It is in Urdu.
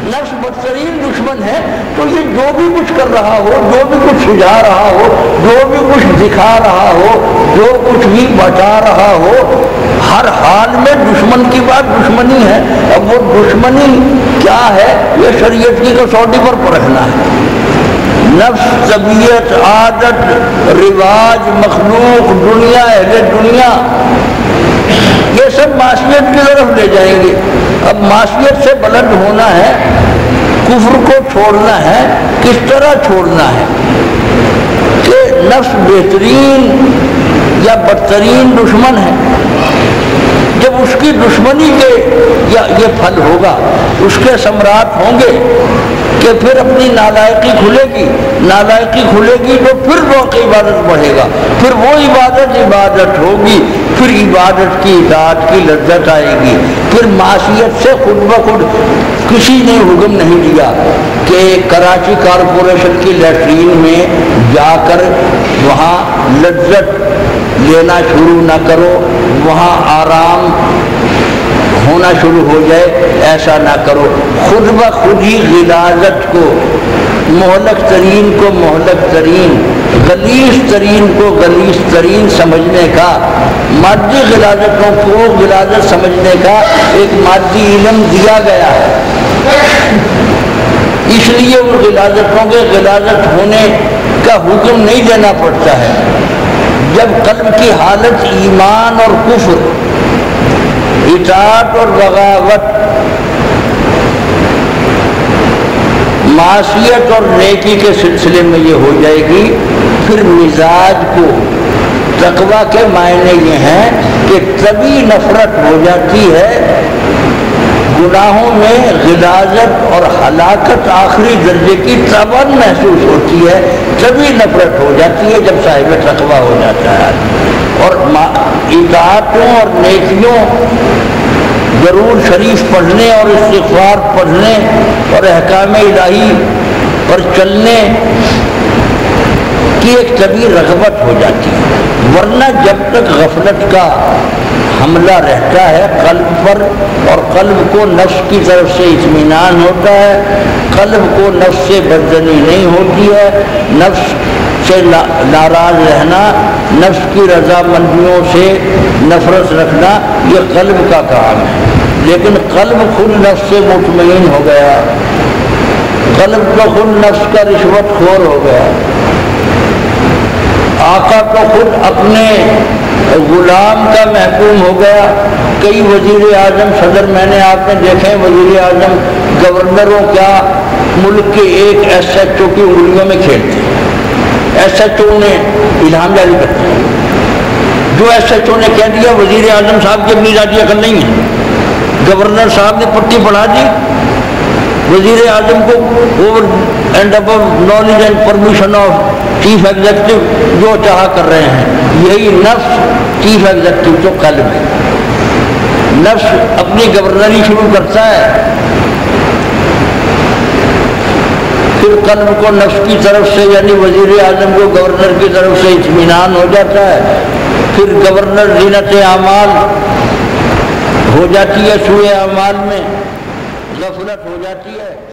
نفس بدترین دشمن ہے، تو یہ جو بھی کچھ کر رہا ہو، جو بھی کچھ سجا رہا ہو، جو بھی کچھ دکھا رہا ہو، جو کچھ بھی بتا رہا ہو، ہر حال میں دشمن کی بات دشمنی ہے۔ اب وہ دشمنی کیا ہے، یہ شریعت کی کسوٹی پر پرکھنا ہے۔ نفس، طبیعت، عادت، رواج، مخلوق، دنیا، اہل دنیا، یہ سب معصیت کی طرف لے جائیں گے۔ اب معصیت سے بلند ہونا ہے، کفر کو چھوڑنا ہے۔ کس طرح چھوڑنا ہے کہ نفس بہترین یا بدترین دشمن ہے، جب اس کی دشمنی کے یہ پھل ہوگا، اس کے ثمرات ہوں گے کہ پھر اپنی نالائقی کھلے گی، نالائقی کھلے گی تو پھر ذوق عبادت بڑھے گا، پھر وہ عبادت ہوگی، پھر عبادت کی اطاعت کی لذت آئے گی۔ پھر معصیت سے خود بخود کسی نے حکم نہیں دیا کہ کراچی کارپوریشن کی لیٹرین میں جا کر وہاں لذت لینا شروع نہ کرو، وہاں آرام ہونا شروع ہو جائے، ایسا نہ کرو۔ خود بخود ہی غلاظت کو، مہلک ترین کو مہلک ترین، غلیظ ترین کو غلیظ ترین سمجھنے کا، مادی غلاظتوں کو غلاظت سمجھنے کا ایک مادی علم دیا گیا ہے۔ اس لیے ان غلاظتوں کے غلاظت ہونے کا حکم نہیں دینا پڑتا ہے۔ جب قلب کی حالت ایمان اور کفر، اطاعت اور بغاوت، معصیت اور نیکی کے سلسلے میں یہ ہو جائے گی، پھر مزاج کو، تقویٰ کے معنی یہ ہیں کہ طبی نفرت ہو جاتی ہے، گناہوں میں غلاظت اور ہلاکت آخری درجے کی طبعاً محسوس ہوتی ہے، طبی نفرت ہو جاتی ہے جب صاحب تقویٰ ہو جاتا ہے۔ اور اطاعتوں اور نیکیوں، ضرور شریف پڑھنے اور استغفار پڑھنے اور احکام الہی پر چلنے کی ایک طبی رغبت ہو جاتی ہے۔ ورنہ جب تک غفلت کا حملہ رہتا ہے قلب پر، اور قلب کو نفس کی طرف سے اطمینان ہوتا ہے، قلب کو نفس سے بدزنی نہیں ہوتی ہے، نفس سے ناراض رہنا، نفس کی رضامندیوں سے نفرت رکھنا، یہ قلب کا کام ہے۔ لیکن قلب خود نفس سے مطمئن ہو گیا، قلب تو خود نفس کا رشوت خور ہو گیا، آقا تو خود اپنے غلام کا محکوم ہو گیا۔ کئی وزیر اعظم، صدر میں نے آپ نے دیکھے، وزیر اعظم گورنروں کیا ملک کے ایک ایس ایچ او کی انگلیوں میں کھیلتے ہیں۔ ایس ایچ او نے الہام جاری کرتے ہیں، جو ایس ایچ او نے کہہ دیا وزیر اعظم صاحب کی اپنی ذاتی عقل نہیں ہے، گورنر صاحب نے پٹی پڑھا دی، وزیر اعظم کو over and above knowledge and permission of chief executive جو چاہا کر رہے ہیں۔ یہی نفس چیف ایگزیکٹو تو قلب ہے۔ نفس اپنی گورنری شروع کرتا ہے، پھر قلب کو نفس کی طرف سے یعنی وزیر اعظم کو گورنر کی طرف سے اطمینان ہو جاتا ہے، پھر گورنر زینت اعمال ہو جاتی ہے، سوء اعمال میں غفلت ہو جاتی ہے۔